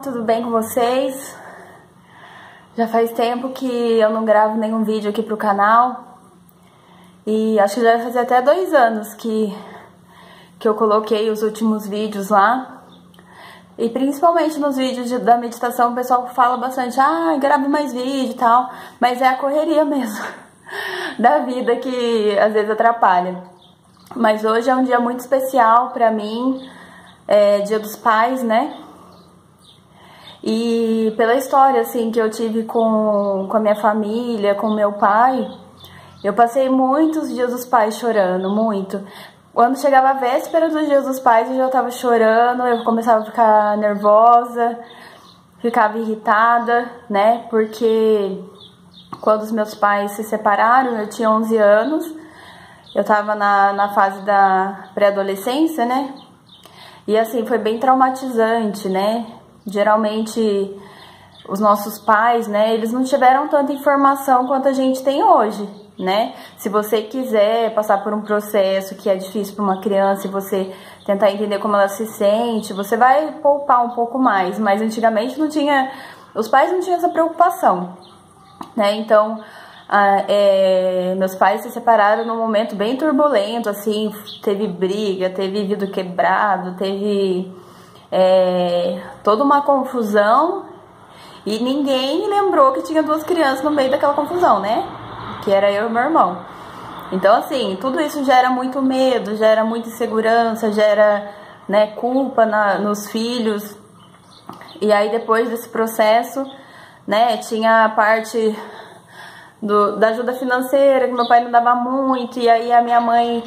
Tudo bem com vocês? Já faz tempo que eu não gravo nenhum vídeo aqui pro canal e acho que já vai fazer até 2 anos que eu coloquei os últimos vídeos lá. E principalmente nos vídeos da meditação o pessoal fala bastante, grave mais vídeo e tal, mas é a correria mesmo da vida que às vezes atrapalha. Mas hoje é um dia muito especial pra mim, é Dia dos Pais, né? E pela história assim que eu tive com a minha família, com meu pai, eu passei muitos dias dos pais chorando, muito. Quando chegava a véspera dos dias dos pais eu já tava chorando, eu começava a ficar nervosa, ficava irritada, né? Porque quando os meus pais se separaram, eu tinha 11 anos, eu tava na fase da pré-adolescência, né? E assim, foi bem traumatizante, né? Geralmente os nossos pais, né, eles não tiveram tanta informação quanto a gente tem hoje, né? Se você quiser passar por um processo que é difícil para uma criança e você tentar entender como ela se sente, você vai poupar um pouco mais, mas antigamente não tinha, os pais não tinham essa preocupação, né? Então, meus pais se separaram num momento bem turbulento, assim, teve briga, teve vidro quebrado, teve toda uma confusão e ninguém lembrou que tinha 2 crianças no meio daquela confusão, né? Que era eu e meu irmão. Então, assim, tudo isso gera muito medo, gera muita insegurança, gera, né, culpa nos filhos. E aí, depois desse processo, né, tinha a parte da ajuda financeira, que meu pai não dava muito, e aí a minha mãe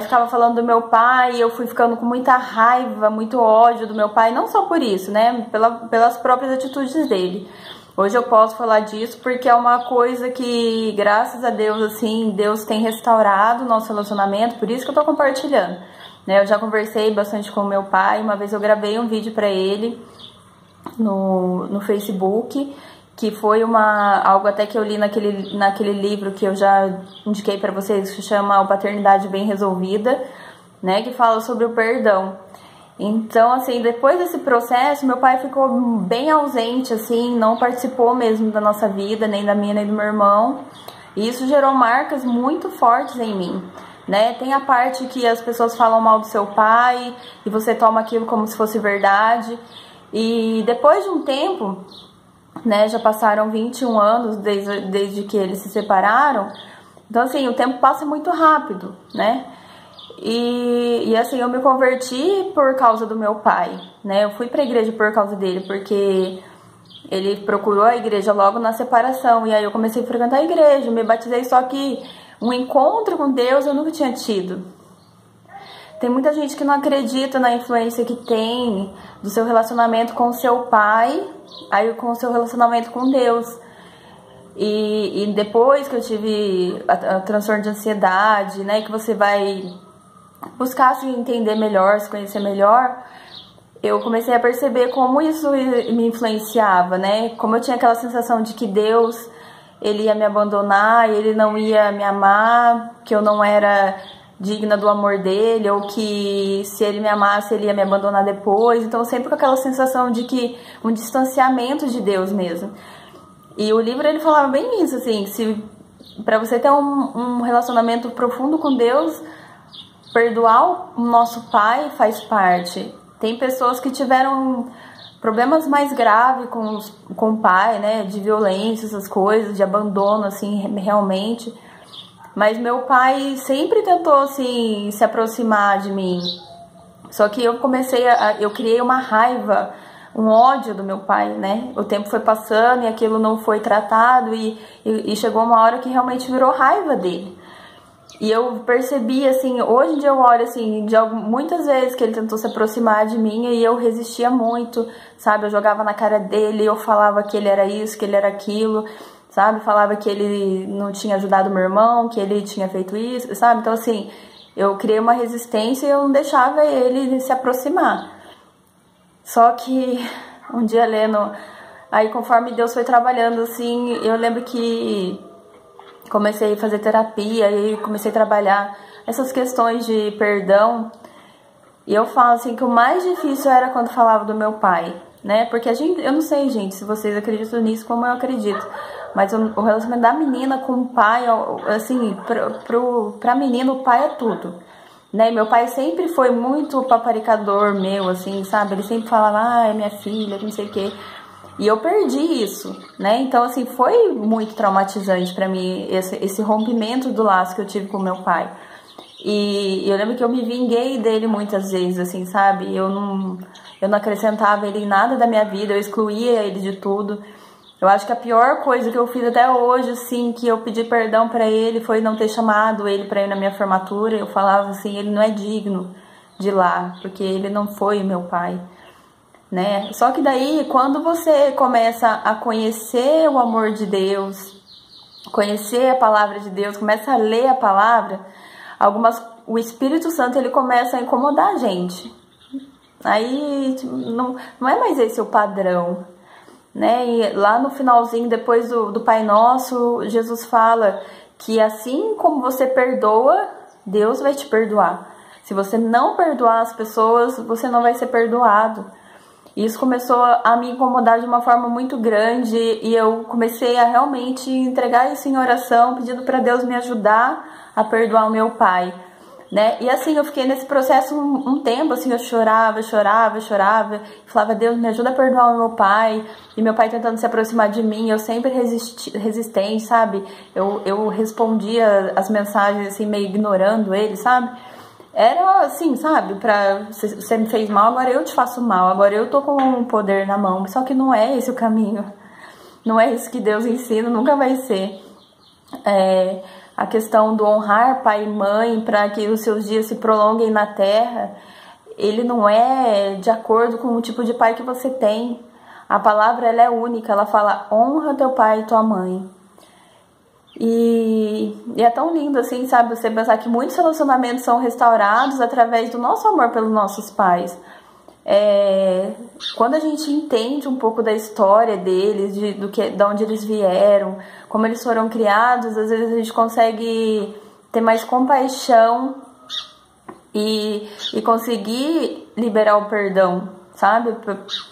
ficava falando do meu pai, e eu fui ficando com muita raiva, muito ódio do meu pai, não só por isso, né, pelas próprias atitudes dele. Hoje eu posso falar disso porque é uma coisa que, graças a Deus, assim, Deus tem restaurado o nosso relacionamento, por isso que eu tô compartilhando, né. Eu já conversei bastante com o meu pai, uma vez eu gravei um vídeo pra ele no Facebook, que foi algo até que eu li naquele livro que eu já indiquei para vocês, que se chama O Paternidade Bem Resolvida, né, que fala sobre o perdão. Então, assim, depois desse processo, meu pai ficou bem ausente, assim, não participou mesmo da nossa vida, nem da minha, nem do meu irmão, e isso gerou marcas muito fortes em mim, né? Tem a parte que as pessoas falam mal do seu pai, e você toma aquilo como se fosse verdade, e depois de um tempo, né, já passaram 21 anos desde que eles se separaram, então assim, o tempo passa muito rápido, né, e assim, eu me converti por causa do meu pai, né, eu fui pra igreja por causa dele, porque ele procurou a igreja logo na separação, e aí eu comecei a frequentar a igreja, me batizei, só que um encontro com Deus eu nunca tinha tido. Tem muita gente que não acredita na influência que tem do seu relacionamento com o seu pai, aí com o seu relacionamento com Deus. E depois que eu tive a transtorno de ansiedade, né, que você vai buscar se entender melhor, se conhecer melhor, eu comecei a perceber como isso me influenciava, né? Como eu tinha aquela sensação de que Deus, ele ia me abandonar, ele não ia me amar, que eu não era digna do amor dele, ou que se ele me amasse, ele ia me abandonar depois. Então, sempre com aquela sensação de que um distanciamento de Deus mesmo. E o livro, ele falava bem isso, assim, se para você ter um relacionamento profundo com Deus, perdoar o nosso pai faz parte. Tem pessoas que tiveram problemas mais graves com o pai, né, de violência, essas coisas, de abandono, assim, realmente. Mas meu pai sempre tentou, assim, se aproximar de mim. Só que eu criei uma raiva, um ódio do meu pai, né? O tempo foi passando e aquilo não foi tratado e chegou uma hora que realmente virou raiva dele. E eu percebi, assim, hoje em dia eu olho, assim, muitas vezes que ele tentou se aproximar de mim e eu resistia muito, sabe? Eu jogava na cara dele, eu falava que ele era isso, que ele era aquilo, sabe? Falava que ele não tinha ajudado meu irmão, que ele tinha feito isso, sabe? Então, assim, eu criei uma resistência e eu não deixava ele se aproximar. Só que um dia lendo, aí conforme Deus foi trabalhando, assim, eu lembro que comecei a fazer terapia e comecei a trabalhar essas questões de perdão. E eu falo assim que o mais difícil era quando falava do meu pai, né? Porque eu não sei, gente, se vocês acreditam nisso como eu acredito, mas o relacionamento da menina com o pai, assim, pra menina o pai é tudo, né? Meu pai sempre foi muito paparicador meu, assim, sabe? Ele sempre falava, é minha filha, não sei o quê. E eu perdi isso, né? Então, assim, foi muito traumatizante pra mim esse rompimento do laço que eu tive com meu pai. E eu lembro que eu me vinguei dele muitas vezes, assim, sabe? Eu não acrescentava ele em nada da minha vida, eu excluía ele de tudo. Eu acho que a pior coisa que eu fiz até hoje, assim, que eu pedi perdão pra ele, foi não ter chamado ele pra ir na minha formatura. Eu falava assim, ele não é digno de ir lá, porque ele não foi meu pai, né? Só que daí, quando você começa a conhecer o amor de Deus, conhecer a palavra de Deus, começa a ler a palavra, o Espírito Santo, ele começa a incomodar a gente. Aí não é mais esse o padrão, né? E lá no finalzinho, depois do Pai Nosso, Jesus fala que assim como você perdoa, Deus vai te perdoar. Se você não perdoar as pessoas, você não vai ser perdoado. E isso começou a me incomodar de uma forma muito grande e eu comecei a realmente entregar isso em oração, pedindo para Deus me ajudar a perdoar o meu pai, né? E assim, eu fiquei nesse processo um tempo, assim, eu chorava, falava, Deus, me ajuda a perdoar o meu pai, e meu pai tentando se aproximar de mim, eu sempre resistente, sabe? Eu respondia as mensagens, assim, meio ignorando ele, sabe? Era assim, sabe? Você me fez mal, agora eu te faço mal, agora eu tô com o poder na mão, só que não é esse o caminho, não é isso que Deus ensina, nunca vai ser. A questão do honrar pai e mãe para que os seus dias se prolonguem na terra, ele não é de acordo com o tipo de pai que você tem. A palavra, ela é única, ela fala, honra teu pai e tua mãe. E é tão lindo assim, sabe, você pensar que muitos relacionamentos são restaurados através do nosso amor pelos nossos pais. Quando a gente entende um pouco da história deles, de onde eles vieram, como eles foram criados, às vezes a gente consegue ter mais compaixão e conseguir liberar o perdão, sabe?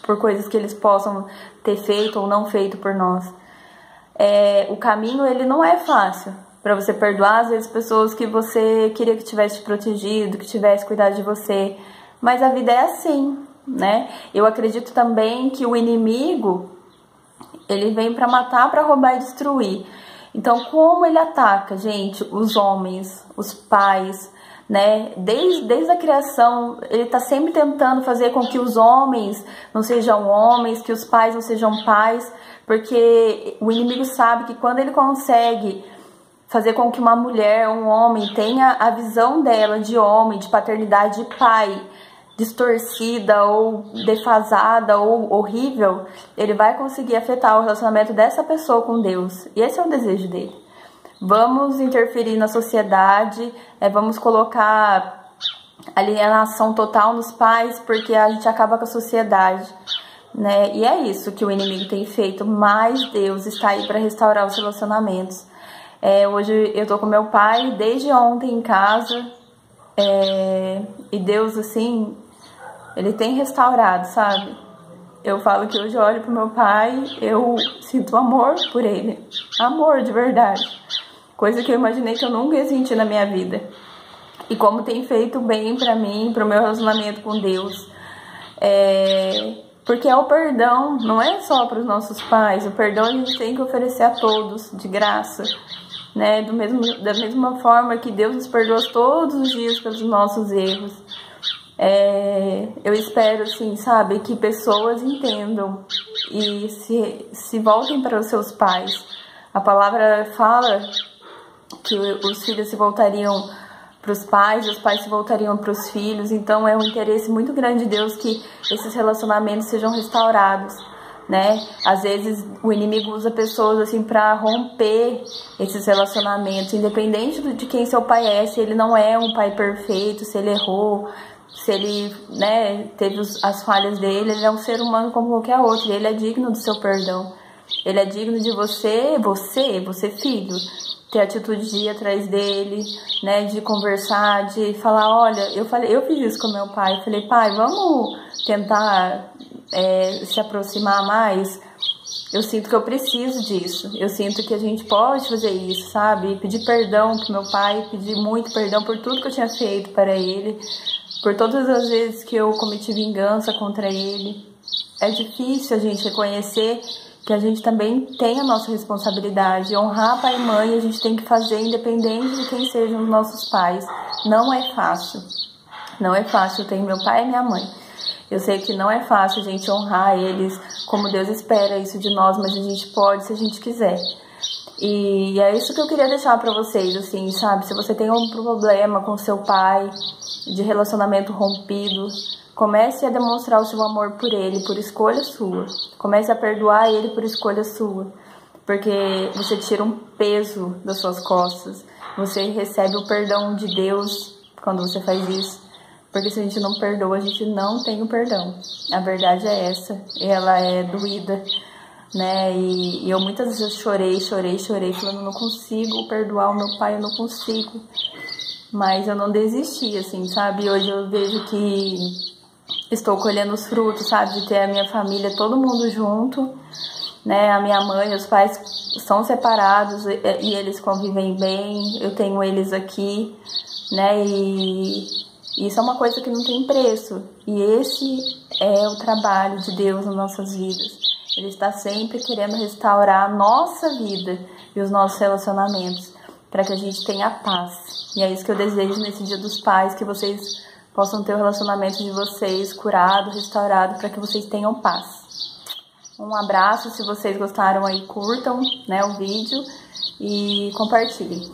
Por coisas que eles possam ter feito ou não feito por nós. O caminho, ele não é fácil para você perdoar, às vezes, pessoas que você queria que tivesse te protegido, que tivesse cuidado de você, mas a vida é assim, né? Eu acredito também que o inimigo, ele vem para matar, para roubar e destruir. Então, como ele ataca, gente, os homens, os pais, né? Desde a criação, ele tá sempre tentando fazer com que os homens não sejam homens, que os pais não sejam pais, porque o inimigo sabe que quando ele consegue fazer com que uma mulher, um homem, tenha a visão dela de homem, de paternidade de pai, distorcida ou defasada ou horrível, ele vai conseguir afetar o relacionamento dessa pessoa com Deus. E esse é o desejo dele. Vamos interferir na sociedade, vamos colocar alienação total nos pais, porque a gente acaba com a sociedade, né? E é isso que o inimigo tem feito, mas Deus está aí para restaurar os relacionamentos. Hoje eu tô com meu pai desde ontem em casa, e Deus, assim, ele tem restaurado, sabe? Eu falo que hoje eu olho pro meu pai, eu sinto amor por ele, amor de verdade, coisa que eu imaginei que eu nunca ia sentir na minha vida. E como tem feito bem pra mim, pro meu relacionamento com Deus. Porque o perdão não é só para os nossos pais, o perdão a gente tem que oferecer a todos, de graça, né? Da mesma forma que Deus nos perdoa todos os dias pelos nossos erros. Eu espero, assim, sabe, que pessoas entendam e se voltem para os seus pais. A palavra fala que os filhos se voltariam para os pais, os pais se voltariam para os filhos. Então é um interesse muito grande de Deus que esses relacionamentos sejam restaurados, né? Às vezes o inimigo usa pessoas assim para romper esses relacionamentos, independente de quem seu pai é, se ele não é um pai perfeito, se ele errou, se ele, né, teve as falhas dele, ele é um ser humano como qualquer outro, e ele é digno do seu perdão. Ele é digno de você filho, ter atitude de ir atrás dele, né, de conversar, de falar, olha, eu fiz isso com meu pai, falei, pai, vamos tentar se aproximar mais. Eu sinto que eu preciso disso, eu sinto que a gente pode fazer isso, sabe? Pedir perdão pro meu pai, pedir muito perdão por tudo que eu tinha feito para ele, por todas as vezes que eu cometi vingança contra ele. É difícil a gente reconhecer que a gente também tem a nossa responsabilidade. Honrar pai e mãe a gente tem que fazer independente de quem sejam os nossos pais. Não é fácil. Não é fácil. Eu tenho meu pai e minha mãe. Eu sei que não é fácil a gente honrar eles como Deus espera isso de nós, mas a gente pode se a gente quiser. E é isso que eu queria deixar pra vocês, assim, sabe? Se você tem um problema com seu pai, de relacionamento rompido, comece a demonstrar o seu amor por ele, por escolha sua. Comece a perdoar ele por escolha sua. Porque você tira um peso das suas costas. Você recebe o perdão de Deus quando você faz isso. Porque se a gente não perdoa, a gente não tem o perdão. A verdade é essa. Ela é doída, né? E eu muitas vezes chorei, falando, não consigo perdoar o meu pai, eu não consigo. Mas eu não desisti, assim, sabe? E hoje eu vejo que estou colhendo os frutos, sabe? De ter a minha família, todo mundo junto, né? A minha mãe, os pais são separados e eles convivem bem. Eu tenho eles aqui, né? E isso é uma coisa que não tem preço. E esse é o trabalho de Deus nas nossas vidas. Ele está sempre querendo restaurar a nossa vida e os nossos relacionamentos para que a gente tenha paz. E é isso que eu desejo nesse Dia dos Pais, que vocês possam ter o relacionamento de vocês curado, restaurado, para que vocês tenham paz. Um abraço, se vocês gostaram aí, curtam, né, o vídeo e compartilhem.